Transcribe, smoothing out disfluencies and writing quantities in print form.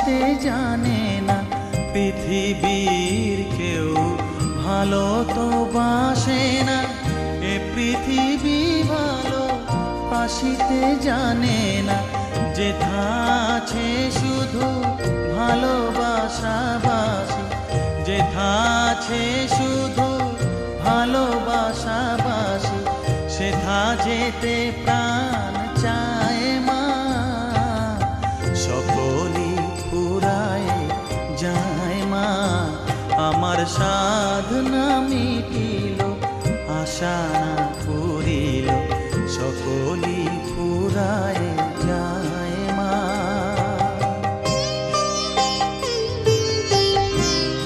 আসিতে জানে না। পৃথিবীর কেউ ভালো তো বাসে না, এ পৃথিবী ভালো আসিতে জানে না। যেথা আছে শুধু ভালোবাসাবাসি, যেথা আছে শুধু ভালোবাসাবাসি, সেথা যেতে প্রাণ চায় মা। সকলই ফুরায় যায় মা, আমার সাধনা মিটিল, আশা